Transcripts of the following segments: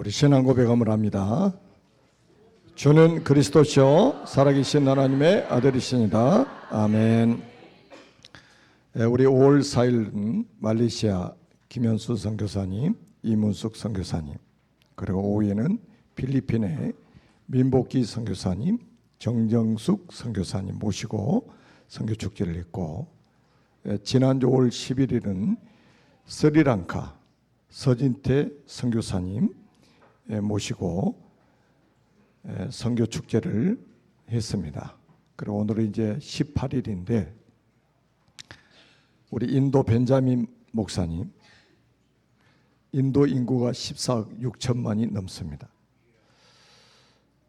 우리 신앙 고백함을 합니다. 주는 그리스도시요 살아계신 하나님의 아들이시니다. 아멘. 우리 5월 4일은 말레이시아 김현수 선교사님, 이문숙 선교사님, 그리고 5일에는 필리핀의 민복기 선교사님, 정정숙 선교사님 모시고 선교축제를 했고, 지난주 5월 11일은 스리랑카 서진태 선교사님 모시고 선교 축제를 했습니다. 그리고 오늘은 이제 18일인데 우리 인도 벤자민 목사님, 인도 인구가 14억 6천만이 넘습니다.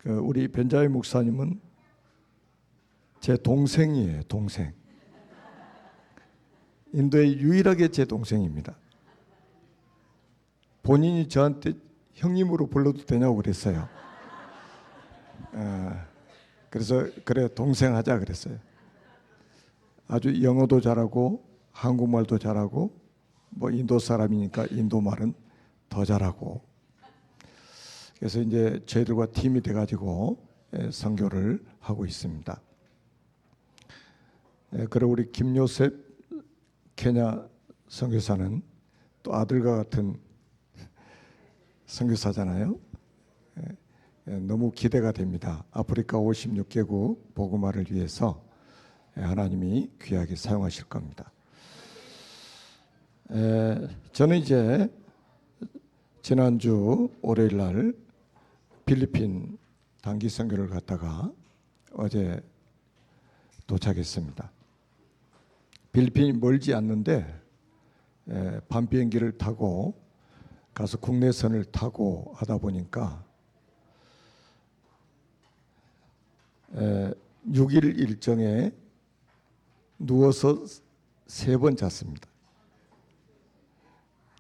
우리 벤자민 목사님은 제 동생이에요. 동생. 인도의 유일하게 제 동생입니다. 본인이 저한테 형님으로 불러도 되냐고 그랬어요. 그래서 그래 동생 하자 그랬어요. 아주 영어도 잘하고 한국말도 잘하고 뭐 인도 사람이니까 인도 말은 더 잘하고, 그래서 이제 저희들과 팀이 돼가지고 선교를 하고 있습니다. 그리고 우리 김요셉 케냐 선교사는 또 아들과 같은 선교사잖아요. 너무 기대가 됩니다. 아프리카 56개국 복음화를 위해서 하나님이 귀하게 사용하실 겁니다. 저는 이제 지난주 월요일 날 필리핀 단기 선교를 갔다가 어제 도착했습니다. 필리핀이 멀지 않는데 밤 비행기를 타고 가서 국내선을 타고 하다 보니까 6일 일정에 누워서 3번 잤습니다.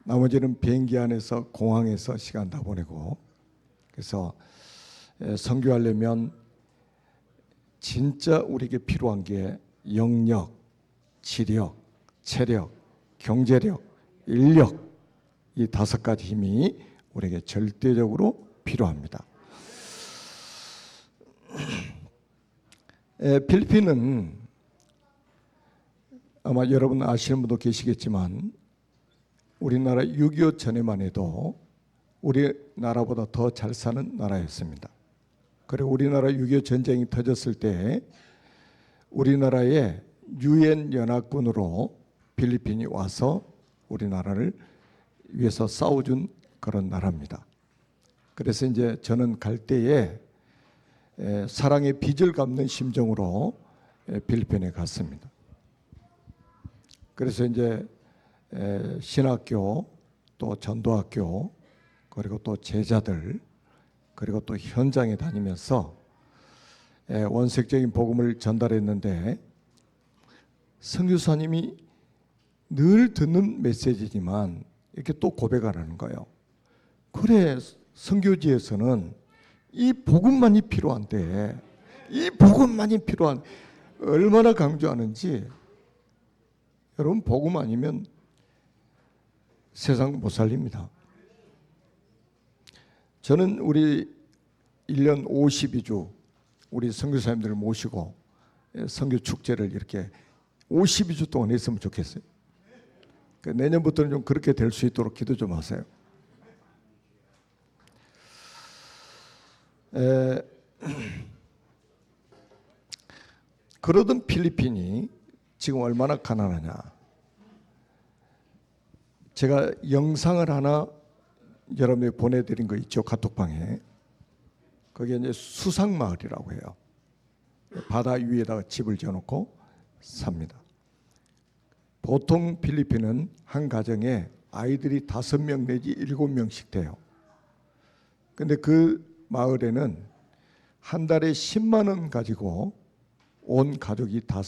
나머지는 비행기 안에서 공항에서 시간 다 보내고, 그래서 선교하려면 진짜 우리에게 필요한 게 영력, 지력, 체력, 경제력, 인력, 이 5가지 힘이 우리에게 절대적으로 필요합니다. 필리핀은 아마 여러분 아시는 분도 계시겠지만 우리나라 6.25 전에만 해도 우리나라보다 더 잘 사는 나라였습니다. 그리고 우리나라 6.25 전쟁이 터졌을 때 우리나라에 유엔 연합군으로 필리핀이 와서 우리나라를 위해서 싸워준 그런 나라입니다. 그래서 이제 저는 갈 때에 사랑의 빚을 갚는 심정으로 필리핀에 갔습니다. 그래서 이제 신학교, 또 전도학교, 그리고 또 제자들, 그리고 또 현장에 다니면서 원색적인 복음을 전달했는데, 선교사님이 늘 듣는 메시지지만 이렇게 또 고백하라는 거예요. 그래, 선교지에서는 이 복음만이 필요한데, 이 복음만이 필요한, 얼마나 강조하는지. 여러분, 복음 아니면 세상 못 살립니다. 저는 우리 1년 52주 우리 선교사님들을 모시고 선교 축제를 이렇게 52주 동안 했으면 좋겠어요. 내년부터는 좀 그렇게 될 수 있도록 기도 좀 하세요. 그러던 필리핀이 지금 얼마나 가난하냐. 제가 영상을 하나 여러분에게 보내드린 거 있죠, 카톡방에. 거기에 이제 수상마을이라고 해요. 바다 위에다가 집을 지어놓고 삽니다. 보통 필리핀은 한 가정에 아이들이 5명 내지 7명씩 돼요. 근데 그 마을에는 한 달에 10만 원 가지고 온 가족이 다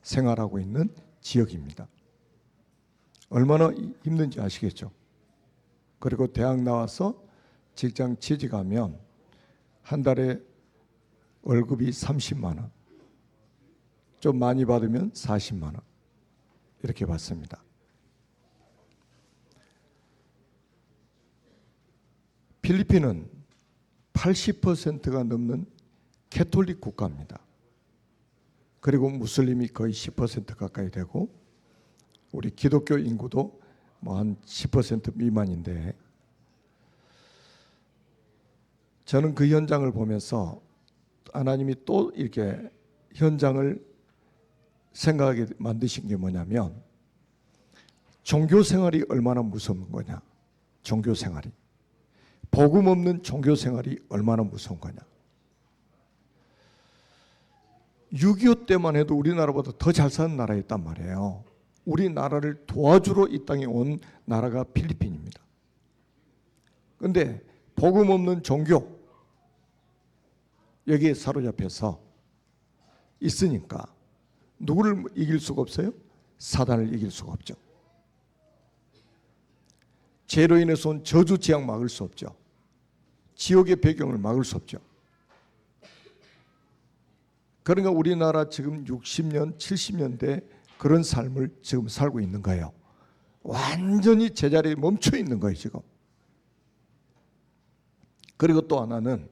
생활하고 있는 지역입니다. 얼마나 힘든지 아시겠죠? 그리고 대학 나와서 직장 취직하면 한 달에 월급이 30만 원, 좀 많이 받으면 40만 원 이렇게 받습니다. 필리핀은 80%가 넘는 캐톨릭 국가입니다. 그리고 무슬림이 거의 10% 가까이 되고 우리 기독교 인구도 뭐 한 10% 미만인데, 저는 그 현장을 보면서 하나님이 또 이렇게 현장을 생각하게 만드신 게 뭐냐면, 종교 생활이 얼마나 무서운 거냐. 종교 생활이, 복음 없는 종교 생활이 얼마나 무서운 거냐. 6.25 때만 해도 우리나라보다 더 잘 사는 나라였단 말이에요. 우리나라를 도와주러 이 땅에 온 나라가 필리핀입니다. 그런데 복음 없는 종교, 여기에 사로잡혀서 있으니까 누구를 이길 수가 없어요? 사단을 이길 수가 없죠. 죄로 인해서 온 저주 재앙 막을 수 없죠. 지옥의 배경을 막을 수 없죠. 그러니까 우리나라 지금 60년, 70년대 그런 삶을 지금 살고 있는 거예요. 완전히 제자리에 멈춰 있는 거예요, 지금. 그리고 또 하나는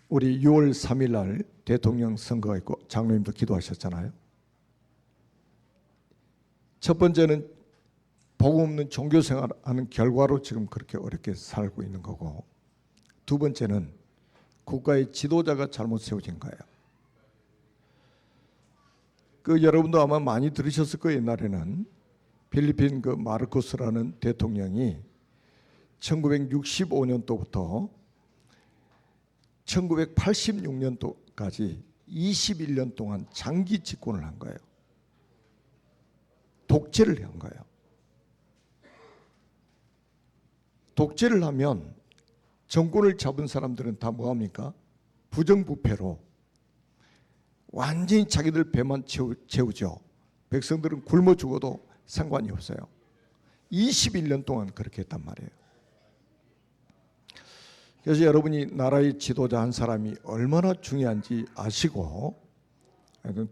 우리 6월 3일 날 대통령 선거가 있고 장로님도 기도하셨잖아요. 첫 번째는 복음 없는 종교 생활하는 결과로 지금 그렇게 어렵게 살고 있는 거고, 두 번째는 국가의 지도자가 잘못 세워진 거예요. 여러분도 아마 많이 들으셨을 거예요. 옛날에는 필리핀 마르코스라는 대통령이 1965년도부터 1986년도까지 21년 동안 장기 집권을 한 거예요. 독재를 한 거예요. 독재를 하면 정권을 잡은 사람들은 다 뭐합니까? 부정부패로 완전히 자기들 배만 채우죠. 백성들은 굶어 죽어도 상관이 없어요. 21년 동안 그렇게 했단 말이에요. 그래서 여러분이 나라의 지도자 한 사람이 얼마나 중요한지 아시고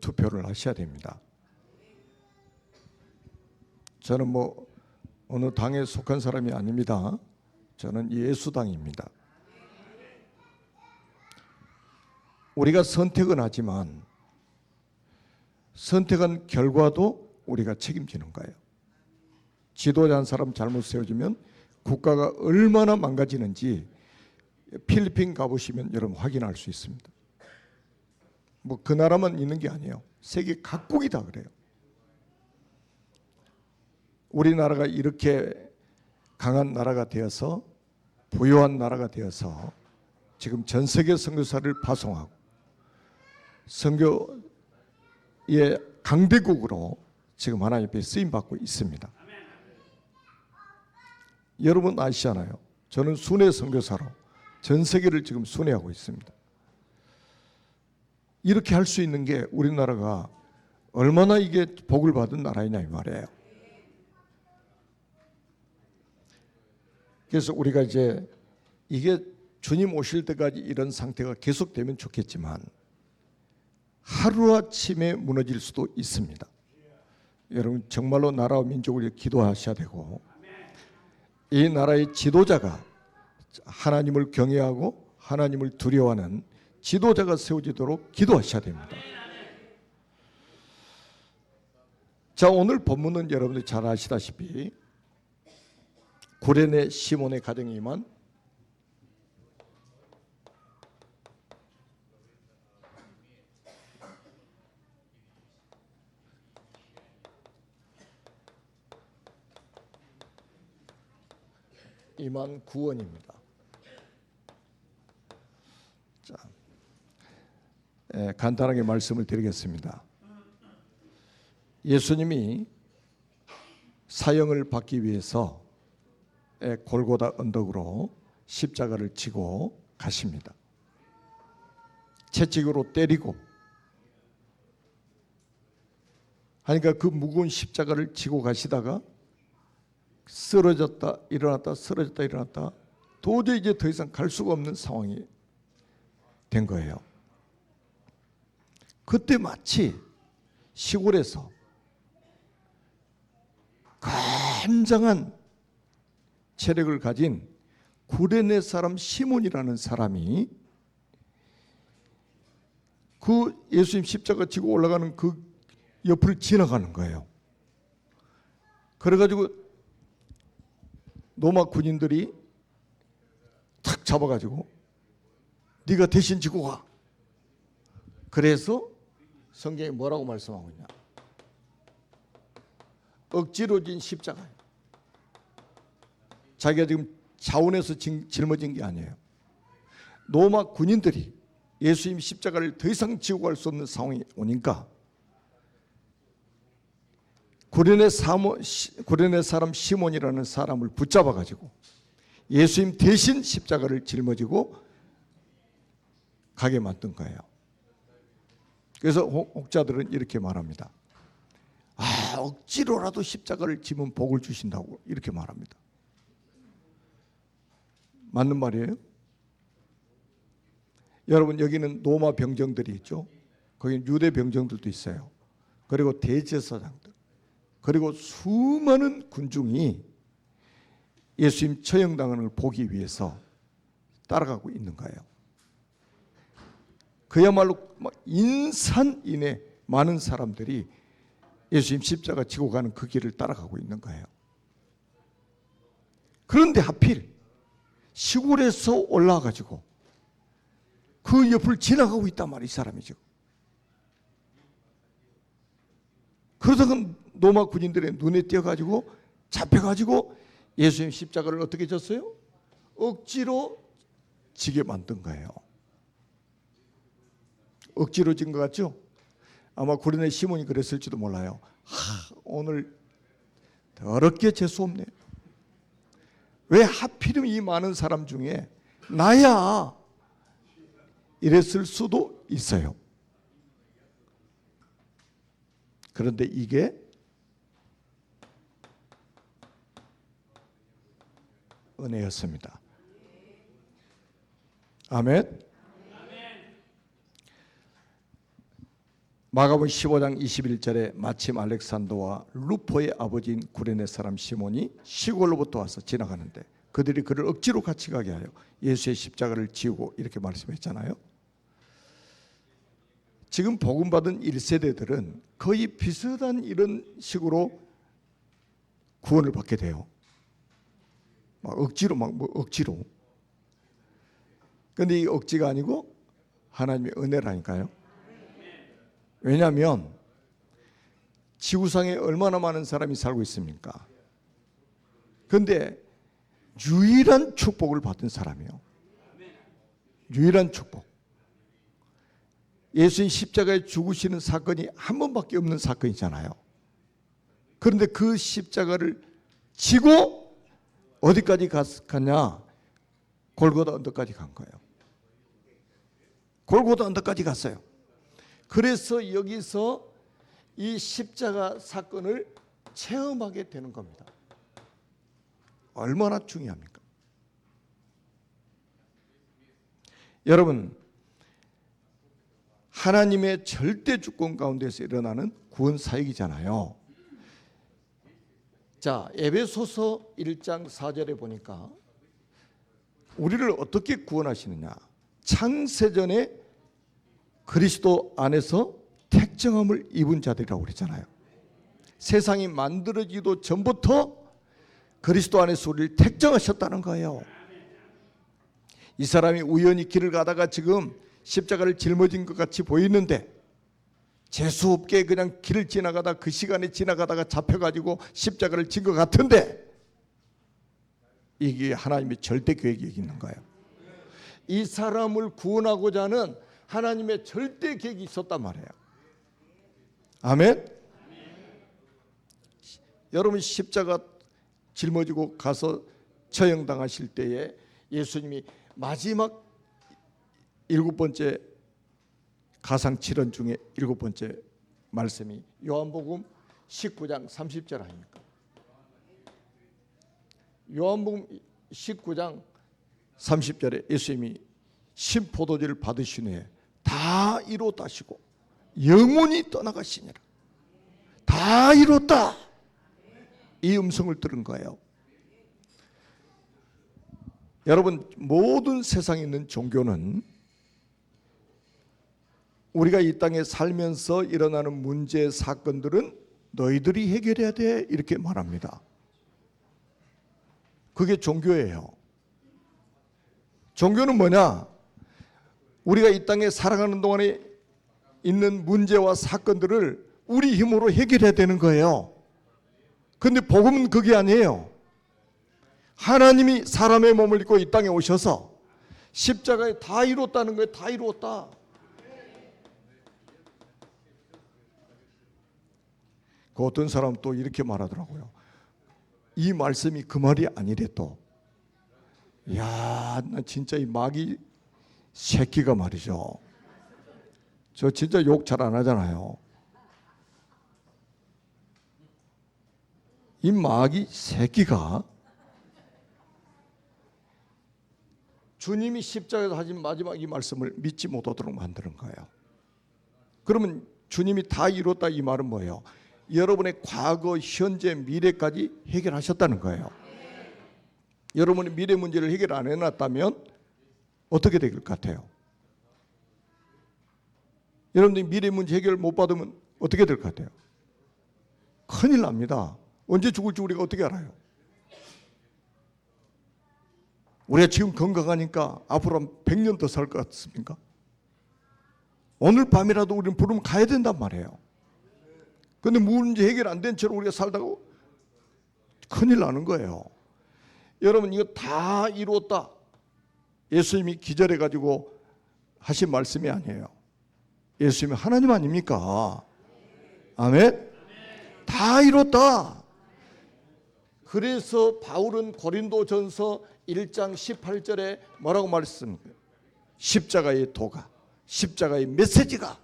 투표를 하셔야 됩니다. 저는 뭐 어느 당에 속한 사람이 아닙니다. 저는 예수당입니다. 우리가 선택은 하지만 선택한 결과도 우리가 책임지는 거예요. 지도자 한 사람 잘못 세워지면 국가가 얼마나 망가지는지 필리핀 가보시면 여러분 확인할 수 있습니다. 뭐 그 나라만 있는 게 아니에요. 세계 각국이 다 그래요. 우리나라가 이렇게 강한 나라가 되어서 부유한 나라가 되어서 지금 전 세계 선교사를 파송하고 선교의 강대국으로 지금 하나님 앞에 쓰임받고 있습니다. 여러분 아시잖아요. 저는 순회 선교사로 전 세계를 지금 순회하고 있습니다. 이렇게 할 수 있는 게 우리나라가 얼마나 이게 복을 받은 나라이냐 이 말이에요. 그래서 우리가 이제 이게 주님 오실 때까지 이런 상태가 계속되면 좋겠지만 하루아침에 무너질 수도 있습니다. 여러분 정말로 나라와 민족을 위해 기도하셔야 되고, 이 나라의 지도자가 하나님을 경외하고 하나님을 두려워하는 지도자가 세워지도록 기도하셔야 됩니다. 자, 오늘 본문은 여러분들이 잘 아시다시피 구레네 시몬의 가정에 임한 구원입니다. 자, 간단하게 말씀을 드리겠습니다. 예수님이 사형을 받기 위해서 골고다 언덕으로 십자가를 지고 가십니다. 채찍으로 때리고 하니까 그 무거운 십자가를 지고 가시다가 쓰러졌다 일어났다 쓰러졌다 일어났다 도저히 이제 더 이상 갈 수가 없는 상황이 된 거예요. 그때 마치 시골에서 건장한 체력을 가진 구레네 사람 시몬이라는 사람이 그 예수님 십자가 지고 올라가는 그 옆을 지나가는 거예요. 그래가지고 로마 군인들이 탁 잡아가지고 네가 대신 지고 가. 그래서 성경이 뭐라고 말씀하고 있냐? 억지로 진 십자가예요. 자기가 지금 자원해서 짊어진 게 아니에요. 로마 군인들이 예수님 십자가를 더 이상 지고 갈 수 없는 상황이 오니까 구레네 사람 시몬이라는 사람을 붙잡아 가지고 예수님 대신 십자가를 짊어지고 가게 만든 거예요. 그래서 혹자들은 이렇게 말합니다. 억지로라도 십자가를 지면 복을 주신다고 이렇게 말합니다. 맞는 말이에요? 여러분, 여기는 로마 병정들이 있죠. 거기는 유대 병정들도 있어요. 그리고 대제사장들, 그리고 수많은 군중이 예수님 처형당하는 걸 보기 위해서 따라가고 있는 거예요. 그야말로 인산인해 많은 사람들이 예수님 십자가 지고 가는 그 길을 따라가고 있는 거예요. 그런데 하필 시골에서 올라와가지고 그 옆을 지나가고 있단 말이에요, 이 사람이 지금. 그러다가 로마 군인들의 눈에 띄어가지고 잡혀가지고 예수님 십자가를 어떻게 졌어요? 억지로 지게 만든 거예요. 억지로 진 것 같죠? 아마 구레네 시몬이 그랬을지도 몰라요. 오늘 더럽게 재수없네. 왜 하필이면 이 많은 사람 중에 나야? 이랬을 수도 있어요. 그런데 이게 은혜였습니다. 아멘. 마가복음 15장 21절에 마침 알렉산더와 루포의 아버지인 구레네 사람 시몬이 시골로부터 와서 지나가는데 그들이 그를 억지로 같이 가게 하여 예수의 십자가를 지우고 이렇게 말씀했잖아요. 지금 복음받은 1세대들은 거의 비슷한 이런 식으로 구원을 받게 돼요. 억지로 억지로. 그런데 이 억지가 아니고 하나님의 은혜라니까요. 왜냐하면 지구상에 얼마나 많은 사람이 살고 있습니까? 그런데 유일한 축복을 받은 사람이요. 유일한 축복. 예수님 십자가에 죽으시는 사건이 한 번밖에 없는 사건이잖아요. 그런데 그 십자가를 지고 어디까지 갔냐? 골고다 언덕까지 간 거예요. 골고다 언덕까지 갔어요. 그래서 여기서 이 십자가 사건을 체험하게 되는 겁니다. 얼마나 중요합니까? 여러분, 하나님의 절대 주권 가운데서 일어나는 구원 사역이잖아요. 자, 에베소서 1장 4절에 보니까 우리를 어떻게 구원하시느냐? 창세전에 그리스도 안에서 택정함을 입은 자들이라고 그랬잖아요. 세상이 만들어지기도 전부터 그리스도 안에서 우리를 택정하셨다는 거예요. 이 사람이 우연히 길을 가다가 지금 십자가를 짊어진 것 같이 보이는데 재수없게 그냥 길을 지나가다 그 시간에 지나가다가 잡혀가지고 십자가를 진 것 같은데 이게 하나님의 절대 계획이 있는 거예요. 이 사람을 구원하고자 하는 하나님의 절대 계획이 있었단 말이에요. 아멘? 여러분 십자가 짊어지고 가서 처형당하실 때에 예수님이 마지막 7번째 가상칠언 중에 7번째 말씀이 요한복음 19장 30절 아닙니까? 요한복음 19장 30절에 예수님이 신포도주를 받으신 후에 다 이뤘다시고 영원히 떠나가시니라. 다 이뤘다. 이 음성을 들은 거예요. 여러분, 모든 세상에 있는 종교는 우리가 이 땅에 살면서 일어나는 문제, 사건들은 너희들이 해결해야 돼, 이렇게 말합니다. 그게 종교예요. 종교는 뭐냐? 우리가 이 땅에 살아가는 동안에 있는 문제와 사건들을 우리 힘으로 해결해야 되는 거예요. 그런데 복음은 그게 아니에요. 하나님이 사람의 몸을 입고 이 땅에 오셔서 십자가에 다 이뤘다는 거예요. 다 이루었다. 그 어떤 사람 또 이렇게 말하더라고요. 이 말씀이 그 말이 아니래 또. 야, 나 진짜 이 마귀 새끼가 말이죠. 저 진짜 욕 잘 안 하잖아요. 이 마귀 새끼가 주님이 십자가에서 하신 마지막 이 말씀을 믿지 못하도록 만드는 거예요. 그러면 주님이 다 이뤘다 이 말은 뭐예요? 여러분의 과거, 현재, 미래까지 해결하셨다는 거예요. 여러분의 미래 문제를 해결 안 해놨다면 어떻게 될 것 같아요? 여러분들이 미래 문제 해결 못 받으면 어떻게 될 것 같아요? 큰일 납니다. 언제 죽을지 우리가 어떻게 알아요? 우리가 지금 건강하니까 앞으로 한 100년 더 살 것 같습니까? 오늘 밤이라도 우리는 부르면 가야 된단 말이에요. 그런데 문제 해결 안 된 채로 우리가 살다가 큰일 나는 거예요. 여러분, 이거 다 이루었다. 예수님이 기절해가지고 하신 말씀이 아니에요. 예수님이 하나님 아닙니까? 아멘? 다 이뤘다. 그래서 바울은 고린도전서 1장 18절에 뭐라고 말했습니까? 십자가의 도가, 십자가의 메시지가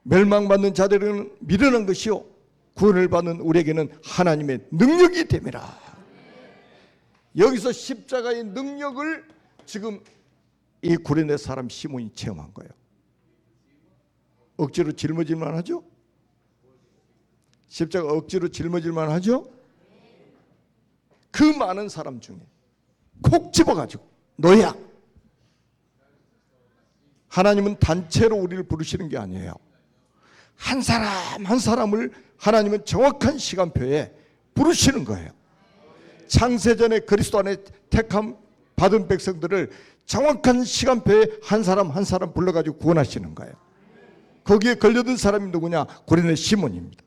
멸망받는 자들은 미련한 것이요 구원을 받는 우리에게는 하나님의 능력이 됨이라. 여기서 십자가의 능력을 지금 이 구레네 사람 시몬이 체험한 거예요. 억지로 짊어질만 하죠? 십자가 억지로 짊어질만 하죠? 그 많은 사람 중에 콕 집어가지고 너야. 하나님은 단체로 우리를 부르시는 게 아니에요. 한 사람 한 사람을 하나님은 정확한 시간표에 부르시는 거예요. 창세전에 그리스도 안에 택함 받은 백성들을 정확한 시간표에 한 사람 한 사람 불러가지고 구원하시는 거예요. 거기에 걸려든 사람이 누구냐? 고레네 시몬입니다.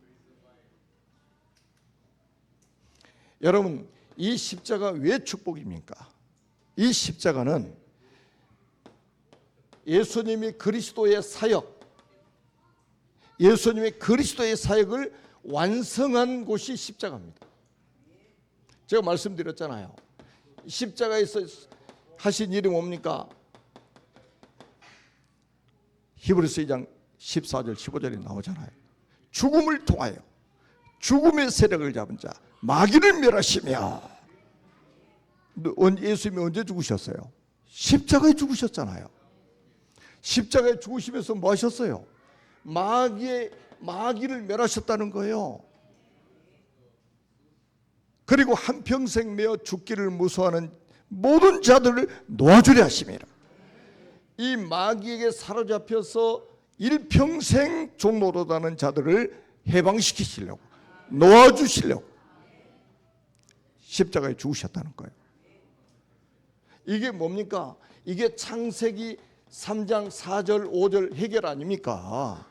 여러분, 이 십자가 왜 축복입니까? 이 십자가는 예수님이 그리스도의 사역, 예수님의 그리스도의 사역을 완성한 곳이 십자가입니다. 제가 말씀드렸잖아요. 십자가에서 하신 일이 뭡니까? 히브리서 2장 14절 15절에 나오잖아요. 죽음을 통하여 죽음의 세력을 잡은 자 마귀를 멸하시며. 예수님이 언제 죽으셨어요? 십자가에 죽으셨잖아요. 십자가에 죽으시면서 뭐 하셨어요? 마귀를 멸하셨다는 거예요. 그리고 한평생 매어 죽기를 무서워하는 모든 자들을 놓아주려 하심이라. 이 마귀에게 사로잡혀서 일평생 종노릇하는 자들을 해방시키시려고, 놓아주시려고 십자가에 죽으셨다는 거예요. 이게 뭡니까? 이게 창세기 3장 4절 5절 해결 아닙니까?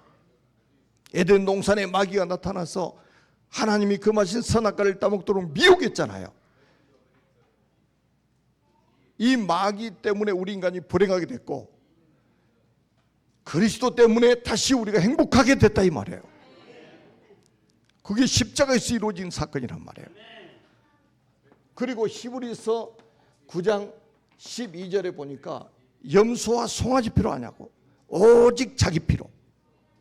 에덴 동산에 마귀가 나타나서 하나님이 금하신 선악과를 따먹도록 미혹했잖아요. 이 마귀 때문에 우리 인간이 불행하게 됐고 그리스도 때문에 다시 우리가 행복하게 됐다 이 말이에요. 그게 십자가에서 이루어진 사건이란 말이에요. 그리고 히브리서 9장 12절에 보니까 염소와 송아지 피로 하냐고, 오직 자기 피로.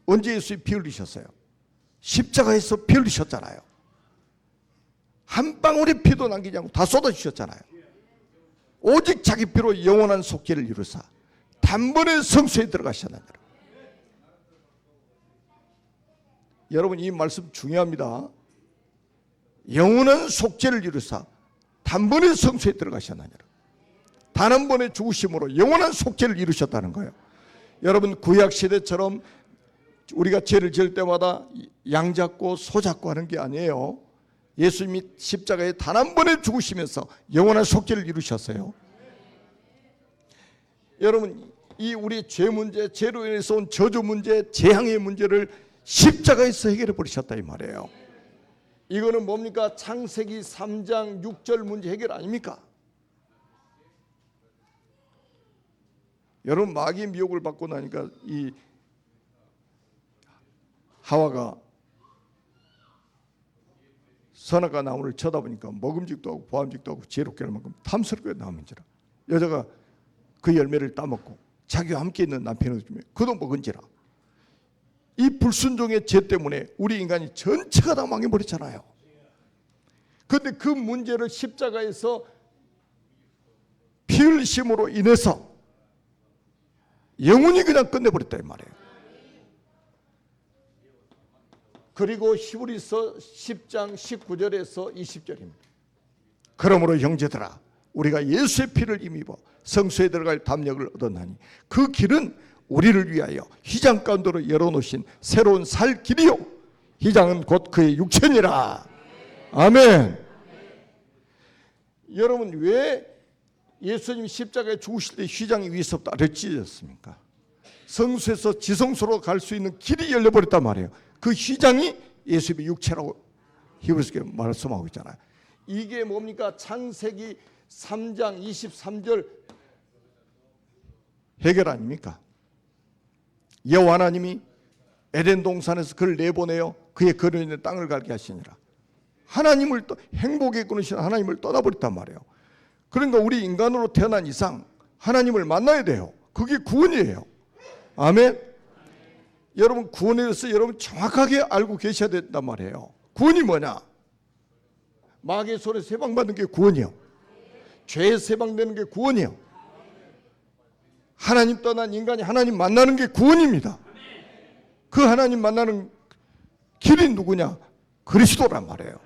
언제 예수님이 피 흘리셨어요? 십자가에서 피 흘리셨잖아요. 한 방울의 피도 남기지 않고 다 쏟아주셨잖아요. 오직 자기 피로 영원한 속죄를 이루사 단번에 성소에 들어가셨느니라. 여러분, 이 말씀 중요합니다. 영원한 속죄를 이루사 단번에 성소에 들어가셨느니라. 단 한 번의 죽으심으로 영원한 속죄를 이루셨다는 거예요. 여러분, 구약 시대처럼 우리가 죄를 지을 때마다 양 잡고 소 잡고 하는 게 아니에요. 예수님이 십자가에 단 한 번에 죽으시면서 영원한 속죄를 이루셨어요. 여러분, 이 우리 죄 문제, 죄로 인해서 온 저주 문제, 재앙의 문제를 십자가에서 해결해 버리셨다 이 말이에요. 이거는 뭡니까? 창세기 3장 6절 문제 해결 아닙니까? 여러분, 마귀의 미혹을 받고 나니까 이 하와가 선악과 나무를 쳐다보니까 먹음직도 하고 보암직도 하고 지혜롭게 할 만큼 탐스럽게 나오는지라. 여자가 그 열매를 따먹고 자기와 함께 있는 남편을 주며 그도 먹은지라. 이 불순종의 죄 때문에 우리 인간이 전체가 다 망해버렸잖아요. 그런데 그 문제를 십자가에서 피 흘리심으로 인해서 영원히 그냥 끝내버렸다 이 말이에요. 그리고 히브리서 10장 19절에서 20절입니다. 그러므로 형제들아, 우리가 예수의 피를 힘입어 성소에 들어갈 담력을 얻었나니 그 길은 우리를 위하여 휘장 가운데로 열어놓으신 새로운 살 길이요, 휘장은 곧 그의 육체니라. 아멘. 여러분, 왜 예수님이 십자가에 죽으실 때 휘장이 위에서부터 아래 찢어졌습니까? 성소에서 지성소로 갈 수 있는 길이 열려버렸단 말이에요. 그 휘장이 예수님의 육체라고 히브리서에 말씀하고 있잖아요. 이게 뭡니까? 창세기 3장 23절 해결 아닙니까? 여호와 하나님이 에덴 동산에서 그를 내보내어 그의 거처 있는 땅을 갈게 하시니라. 하나님을 행복에 끊으신 하나님을 떠나버렸단 말이에요. 그러니까 우리 인간으로 태어난 이상 하나님을 만나야 돼요. 그게 구원이에요. 아멘. 여러분, 구원에 대해서 여러분 정확하게 알고 계셔야 된단 말이에요. 구원이 뭐냐? 마귀의 손에서 해방받는 게 구원이요. 죄에서 해방되는 게 구원이요. 하나님 떠난 인간이 하나님 만나는 게 구원입니다. 그 하나님 만나는 길이 누구냐? 그리스도란 말이에요.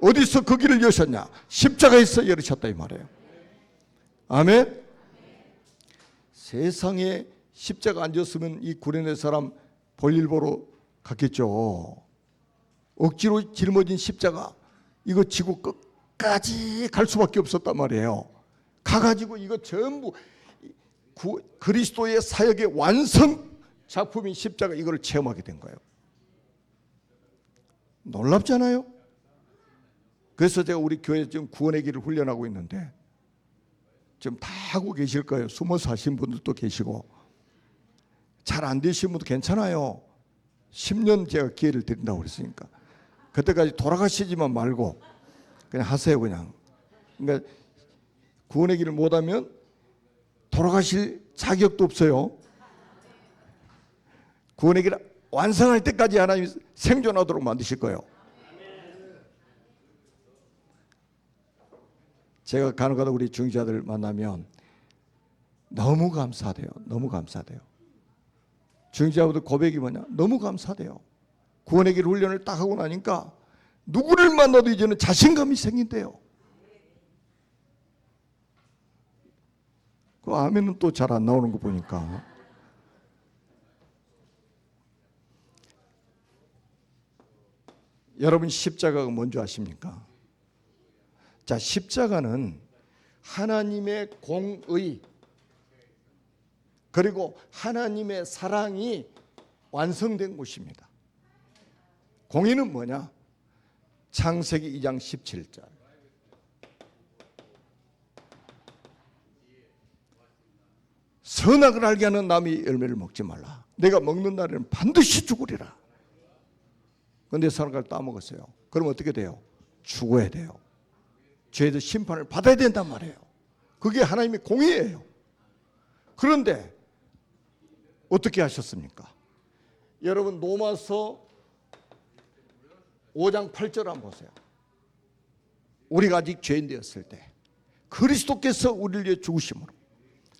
어디서 그 길을 여셨냐? 십자가에서 열으셨다 이 말이에요. 아멘. 세상에 십자가 안 졌으면 이 구레네 사람 볼일 보러 갔겠죠. 억지로 짊어진 십자가 이거 지고 끝까지 갈 수밖에 없었단 말이에요. 가가지고 이거 전부 그리스도의 사역의 완성 작품인 십자가 이걸 체험하게 된 거예요. 놀랍잖아요. 그래서 제가 우리 교회에 지금 구원의 길을 훈련하고 있는데 지금 다 하고 계실 거예요. 숨어서 하신 분들도 계시고 잘 안 되신 분도 괜찮아요. 10년 제가 기회를 드린다고 그랬으니까 그때까지 돌아가시지만 말고 그냥 하세요. 그냥. 그러니까 구원의 길을 못하면 돌아가실 자격도 없어요. 구원의 길을 완성할 때까지 하나님이 생존하도록 만드실 거예요. 제가 간혹가다 우리 중지자들 만나면 너무 감사돼요. 너무 감사돼요. 중지자분들 고백이 뭐냐? 너무 감사돼요. 구원의 길 훈련을 딱 하고 나니까 누구를 만나도 이제는 자신감이 생긴대요. 그 아멘은 또 잘 안 나오는 거 보니까. 여러분, 십자가가 뭔지 아십니까? 자, 십자가는 하나님의 공의 그리고 하나님의 사랑이 완성된 곳입니다. 공의는 뭐냐? 창세기 2장 17절. 선악을 알게 하는 나무의 열매를 먹지 말라. 내가 먹는 날에는 반드시 죽으리라. 그런데 선악을 따먹었어요. 그럼 어떻게 돼요? 죽어야 돼요. 죄의 심판을 받아야 된단 말이에요. 그게 하나님의 공의예요. 그런데 어떻게 하셨습니까? 여러분, 로마서 5장 8절 한번 보세요. 우리가 아직 죄인 되었을 때 그리스도께서 우리를 위해 죽으심으로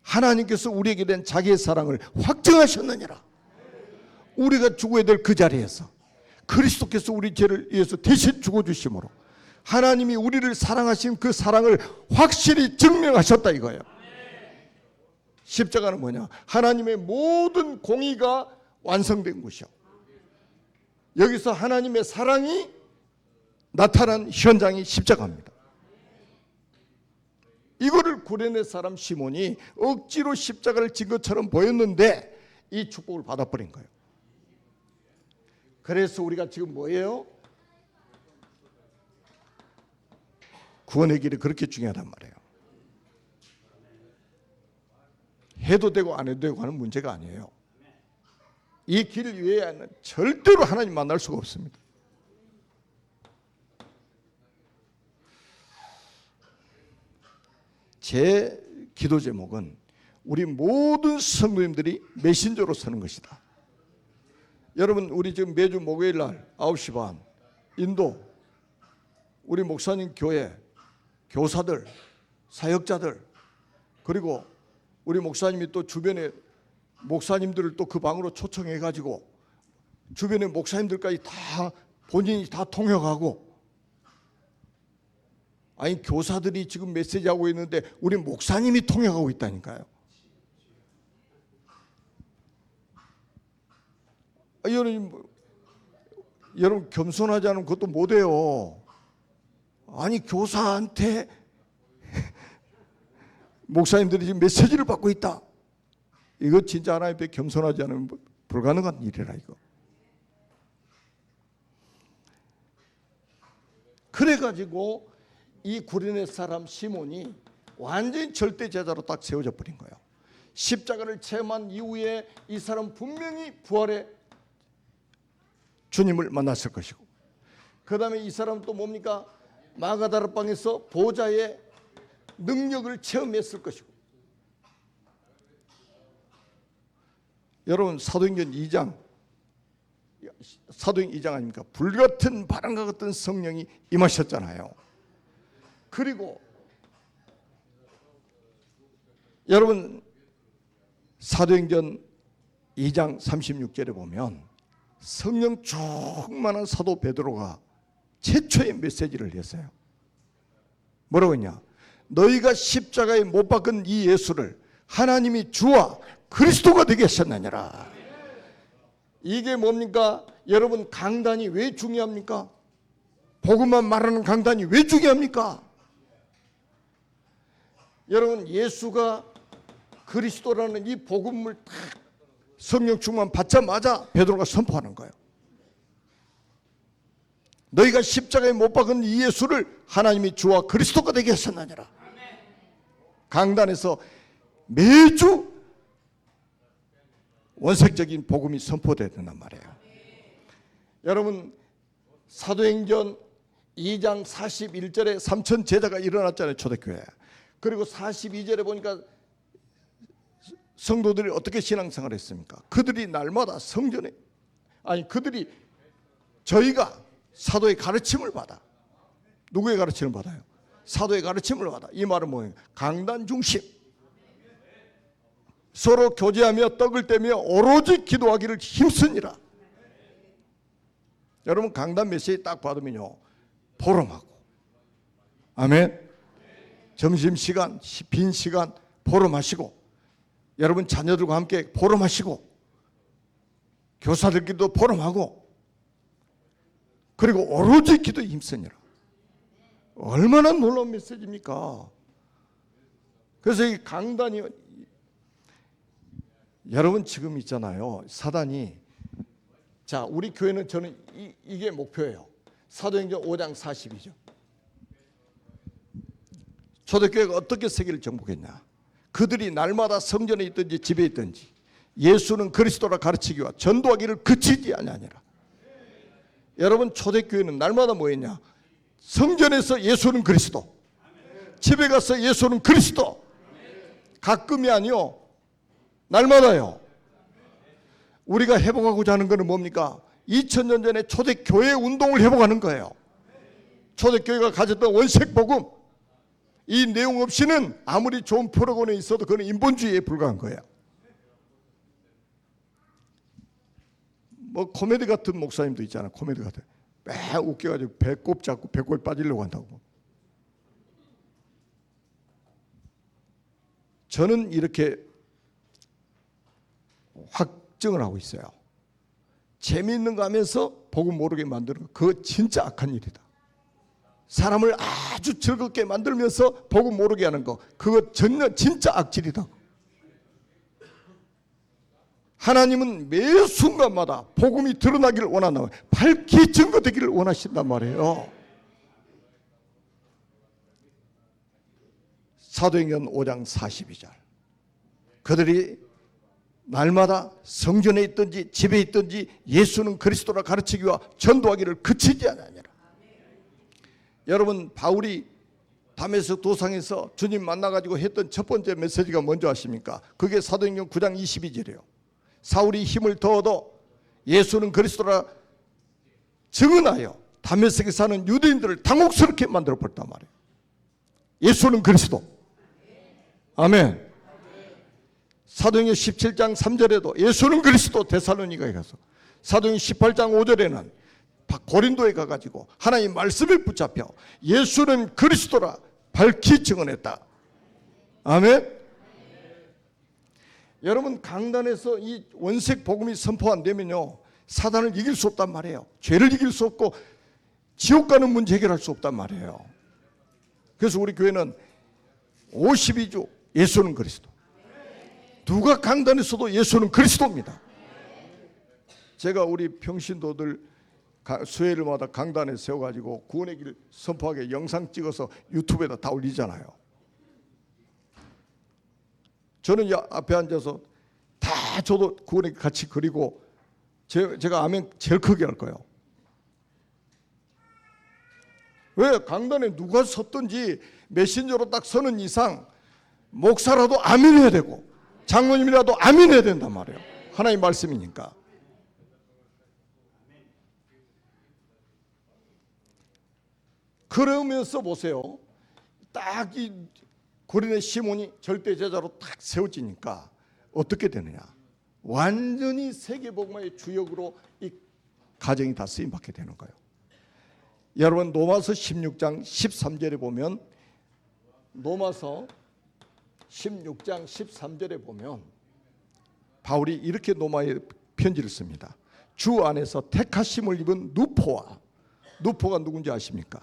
하나님께서 우리에게 된 자기의 사랑을 확증하셨느니라. 우리가 죽어야 될 그 자리에서 그리스도께서 우리 죄를 위해서 대신 죽어주심으로 하나님이 우리를 사랑하신 그 사랑을 확실히 증명하셨다 이거예요. 십자가는 뭐냐? 하나님의 모든 공의가 완성된 곳이요. 여기서 하나님의 사랑이 나타난 현장이 십자가입니다. 이거를 구레네 사람 시몬이 억지로 십자가를 진 것처럼 보였는데 이 축복을 받아버린 거예요. 그래서 우리가 지금 뭐예요? 구원의 길이 그렇게 중요하단 말이에요. 해도 되고 안 해도 되고 하는 문제가 아니에요. 이 길 외에는 절대로 하나님 만날 수가 없습니다. 제 기도 제목은 우리 모든 성도님들이 메신저로 서는 것이다. 여러분, 우리 지금 매주 목요일 날 9시 반 인도 우리 목사님 교회 교사들 사역자들 그리고 우리 목사님이 또 주변에 목사님들을 또 그 방으로 초청해 가지고 주변에 목사님들까지 다 본인이 다 통역하고, 아니 교사들이 지금 메시지하고 있는데 우리 목사님이 통역하고 있다니까요. 여러분 겸손하지 않으면 그것도 못해요. 아니 교사한테 목사님들이 지금 메시지를 받고 있다. 이거 진짜 하나님 앞에 겸손하지 않으면 불가능한 일이라 이거. 그래가지고 이 구레네 사람 시몬이 완전히 절대 제자로 딱 세워져 버린 거예요. 십자가를 체험한 이후에 이 사람 분명히 부활의 주님을 만났을 것이고, 그 다음에 이 사람 또 뭡니까? 마가다라 방에서 보좌의 능력을 체험했을 것이고, 여러분 사도행전 2장 아닙니까? 불같은 바람과 같은 성령이 임하셨잖아요. 그리고 여러분 사도행전 2장 36절에 보면 성령 충만한 사도 베드로가 최초의 메시지를 했어요. 뭐라고 했냐? 너희가 십자가에 못 박은 이 예수를 하나님이 주와 그리스도가 되게 하셨느니라. 이게 뭡니까? 여러분 강단이 왜 중요합니까? 복음만 말하는 강단이 왜 중요합니까? 여러분 예수가 그리스도라는 이 복음을 딱 성령 충만 받자마자 베드로가 선포하는 거예요. 너희가 십자가에 못 박은 이 예수를 하나님이 주와 그리스도가 되게 하셨느니라. 강단에서 매주 원색적인 복음이 선포되어야 된단 말이에요. 여러분 사도행전 2장 41절에 3천 제자가 일어났잖아요. 초대교회. 그리고 42절에 보니까 성도들이 어떻게 신앙생활을 했습니까? 그들이 날마다 성전에, 아니 그들이 저희가 사도의 가르침을 받아. 누구의 가르침을 받아요? 사도의 가르침을 받아. 이 말은 뭐예요? 강단 중심. 서로 교제하며 떡을 떼며 오로지 기도하기를 힘쓰니라. 여러분 강단 메시지 딱 받으면요 포럼하고, 아멘. 점심시간 빈 시간 포럼하시고, 여러분 자녀들과 함께 포럼하시고, 교사들끼리도 포럼하고, 그리고 오로지 기도에 힘쓰니라. 얼마나 놀라운 메시지입니까? 그래서 이 강단이, 여러분 지금 있잖아요. 사단이, 자 우리 교회는 저는 이게 목표예요. 사도행전 5장 40이죠. 초대교회가 어떻게 세계를 정복했냐? 그들이 날마다 성전에 있든지 집에 있든지 예수는 그리스도라 가르치기와 전도하기를 그치지 아니하니라. 여러분 초대교회는 날마다 뭐 했냐? 성전에서 예수는 그리스도, 집에 가서 예수는 그리스도. 가끔이 아니요, 날마다요. 우리가 회복하고자 하는 것은 뭡니까? 2000년 전에 초대교회 운동을 회복하는 거예요. 초대교회가 가졌던 원색복음, 이 내용 없이는 아무리 좋은 프로그램에 있어도 그건 인본주의에 불과한 거예요. 뭐 코미디 같은 목사님도 있잖아요. 코미디 같은. 매 웃겨가지고 배꼽 잡고 배꼽에 빠지려고 한다고. 저는 이렇게 확증을 하고 있어요. 재미있는 거 하면서 복음 모르게 만드는 거, 그거 진짜 악한 일이다. 사람을 아주 즐겁게 만들면서 복음 모르게 하는 거, 그거 전혀 진짜 악질이다. 하나님은 매 순간마다 복음이 드러나기를 원한다. 밝히 증거되기를 원하신단 말이에요. 사도행전 5장 42절. 그들이 날마다 성전에 있든지 집에 있든지 예수는 그리스도라 가르치기와 전도하기를 그치지 아니하니라. 여러분, 바울이 다메섹 도상에서 주님 만나가지고 했던 첫 번째 메시지가 뭔지 아십니까? 그게 사도행전 9장 22절이에요. 사울이 힘을 더 얻어 예수는 그리스도라 증언하여 다메섹에 사는 유대인들을 당혹스럽게 만들어 버렸단 말이에요. 예수는 그리스도. 아멘. 사도행전 17장 3절에도 예수는 그리스도 데살로니가에 가서, 사도행전 18장 5절에는 고린도에 가가지고 하나님 말씀에 붙잡혀 예수는 그리스도라 밝히 증언했다. 아멘. 여러분, 강단에서 이 원색 복음이 선포 안 되면요, 사단을 이길 수 없단 말이에요. 죄를 이길 수 없고 지옥 가는 문제 해결할 수 없단 말이에요. 그래서 우리 교회는 52주 예수는 그리스도. 누가 강단에서도 예수는 그리스도입니다. 제가 우리 평신도들 수요일마다 강단에 세워가지고 구원의 길 선포하게 영상 찍어서 유튜브에다 다 올리잖아요. 저는 앞에 앉아서 다 저도 구원의 길 같이 그리고 제가 아멘 제일 크게 할 거예요. 왜? 강단에 누가 섰든지 메신저로 딱 서는 이상 목사라도 아멘 해야 되고 장로님이라도 아멘 해야 된단 말이에요. 하나님 말씀이니까. 그러면서 보세요. 딱 이 고린의 시몬이 절대 제자로 딱 세워지니까 어떻게 되느냐? 완전히 세계복음화의 주역으로 이 가정이 다 쓰임받게 되는 거예요. 여러분, 로마서 16장 13절에 보면, 로마서 16장 13절에 보면 바울이 이렇게 로마에 편지를 씁니다. 주 안에서 택하심을 입은 누포가 누군지 아십니까?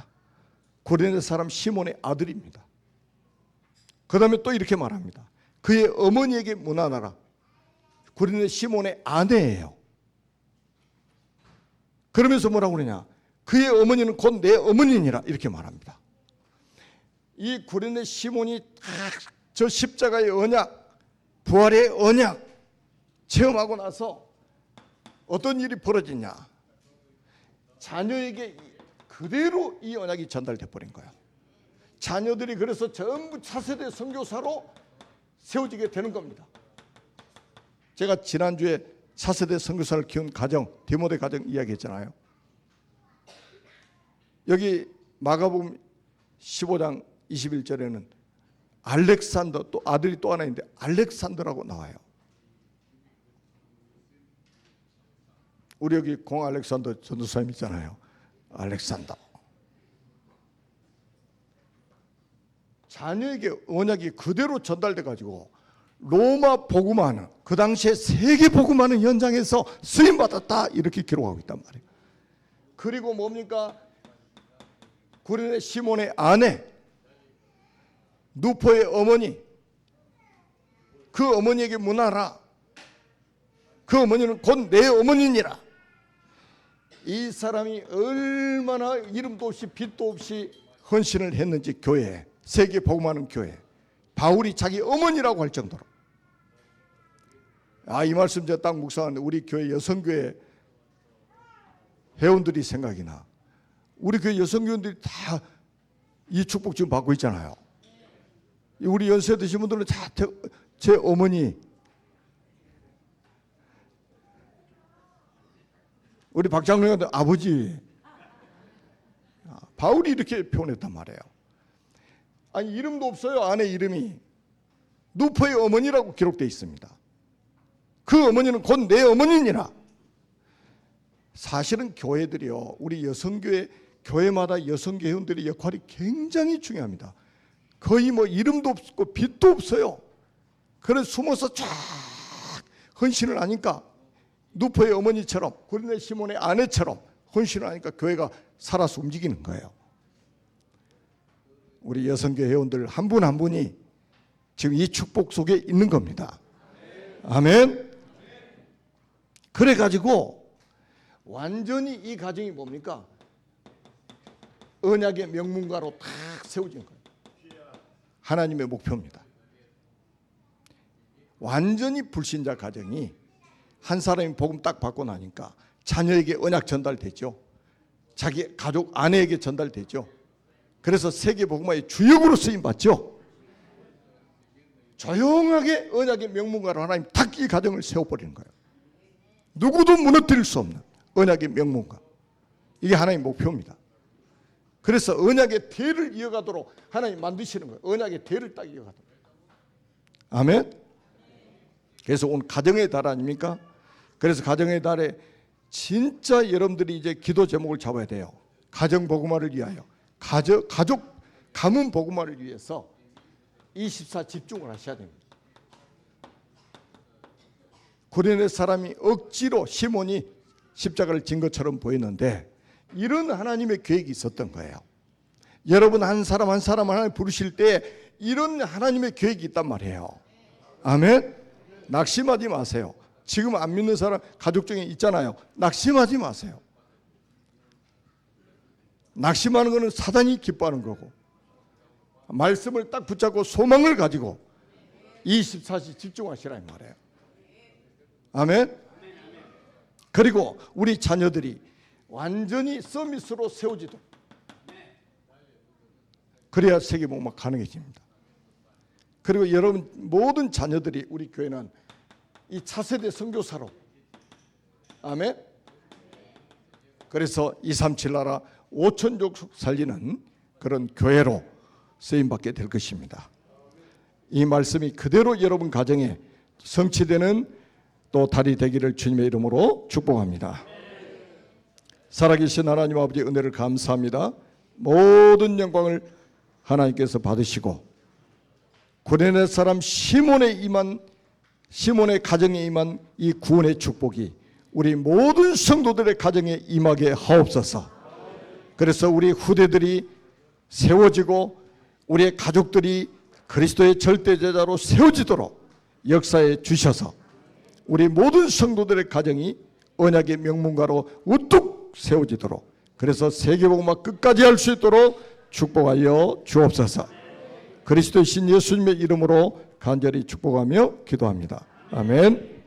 고린의 사람 시몬의 아들입니다. 그 다음에 또 이렇게 말합니다. 그의 어머니에게 문안하라. 고린의 시몬의 아내예요. 그러면서 뭐라고 그러냐? 그의 어머니는 곧 내 어머니니라 이렇게 말합니다. 이 고린의 시몬이 저 십자가의 언약, 부활의 언약 체험하고 나서 어떤 일이 벌어지냐? 자녀에게 그대로 이 언약이 전달돼 버린 거예요. 자녀들이 그래서 전부 차세대 선교사로 세워지게 되는 겁니다. 제가 지난주에 차세대 선교사를 키운 가정, 디모데 가정 이야기했잖아요. 여기 마가복음 15장 21절에는 알렉산더, 또 아들이 또 하나 있는데 알렉산더라고 나와요. 우리 여기 공 알렉산더 전도사님 있잖아요. 알렉산더. 자녀에게 언약이 그대로 전달돼 가지고 로마 복음화는, 그 당시에 세계 복음화는 현장에서 쓰임 받았다 이렇게 기록하고 있단 말이에요. 그리고 뭡니까? 고린의 시몬의 아내, 누포의 어머니, 그 어머니에게 문하라. 그 어머니는 곧 내 어머니니라. 이 사람이 얼마나 이름도 없이 빛도 없이 헌신을 했는지, 교회에, 세계 복음하는 교회, 바울이 자기 어머니라고 할 정도로. 이 말씀 제가 딱 묵상하는데 우리 교회 여성교회 회원들이 생각이 나. 우리 교회 여성교회들이 다 이 축복 지금 받고 있잖아요. 우리 연세 드신 분들은 다 제 어머니, 우리 박 장로님한테 아버지. 바울이 이렇게 표현했단 말이에요. 아니, 이름도 없어요. 아내 이름이. 누포의 어머니라고 기록되어 있습니다. 그 어머니는 곧 내 어머니니라. 사실은 교회들이요, 우리 여성교회, 교회마다 여성교회 회원들의 역할이 굉장히 중요합니다. 거의 뭐 이름도 없고 빛도 없어요. 그래서 숨어서 쫙 헌신을 하니까, 누포의 어머니처럼, 구린의 시몬의 아내처럼 헌신을 하니까 교회가 살아서 움직이는 거예요. 우리 여성교회 회원들 한 분 한 분이 지금 이 축복 속에 있는 겁니다. 아멘. 그래가지고 완전히 이 가정이 뭡니까? 언약의 명문가로 탁 세워진 거예요. 하나님의 목표입니다. 완전히 불신자 가정이 한 사람이 복음 딱 받고 나니까 자녀에게 언약 전달되죠. 자기 가족 아내에게 전달되죠. 그래서 세계 복음화의 주역으로 쓰임 받죠. 조용하게 언약의 명문가로 하나님 딱 이 가정을 세워버리는 거예요. 누구도 무너뜨릴 수 없는 언약의 명문가. 이게 하나님의 목표입니다. 그래서 언약의 대를 이어가도록 하나님 만드시는 거예요. 언약의 대를 딱 이어가도록. 아멘. 그래서 오늘 가정의 달 아닙니까? 그래서 가정의 달에 진짜 여러분들이 이제 기도 제목을 잡아야 돼요. 가정 복음화를 위하여, 가족 가문 복음화를 위해서 24 집중을 하셔야 됩니다. 구레네 사람이 억지로 시몬이 십자가를 진 것처럼 보였는데 이런 하나님의 계획이 있었던 거예요. 여러분 한 사람 한 사람 하나님 부르실 때 이런 하나님의 계획이 있단 말이에요. 아멘. 낙심하지 마세요. 지금 안 믿는 사람 가족 중에 있잖아요. 낙심하지 마세요. 낙심하는 것은 사단이 기뻐하는 거고, 말씀을 딱 붙잡고 소망을 가지고 24시 집중하시라 이 말이에요. 아멘. 그리고 우리 자녀들이 완전히 서밋으로 세워지도록, 그래야 세계복음화 가능해집니다. 그리고 여러분 모든 자녀들이, 우리 교회는 이 차세대 선교사로, 아멘. 그래서 237 나라 5천족 살리는 그런 교회로 쓰임받게 될 것입니다. 이 말씀이 그대로 여러분 가정에 성취되는 또 달이 되기를 주님의 이름으로 축복합니다. 살아계신 하나님 아버지 은혜를 감사합니다. 모든 영광을 하나님께서 받으시고 구레네 사람 시몬의 가정에 임한 이 구원의 축복이 우리 모든 성도들의 가정에 임하게 하옵소서. 그래서 우리 후대들이 세워지고 우리의 가족들이 그리스도의 절대제자로 세워지도록 역사에 주셔서 우리 모든 성도들의 가정이 언약의 명문가로 우뚝 세워지도록, 그래서 세계복음화 끝까지 할 수 있도록 축복하여 주옵소서. 그리스도의 신 예수님의 이름으로 간절히 축복하며 기도합니다. 아멘.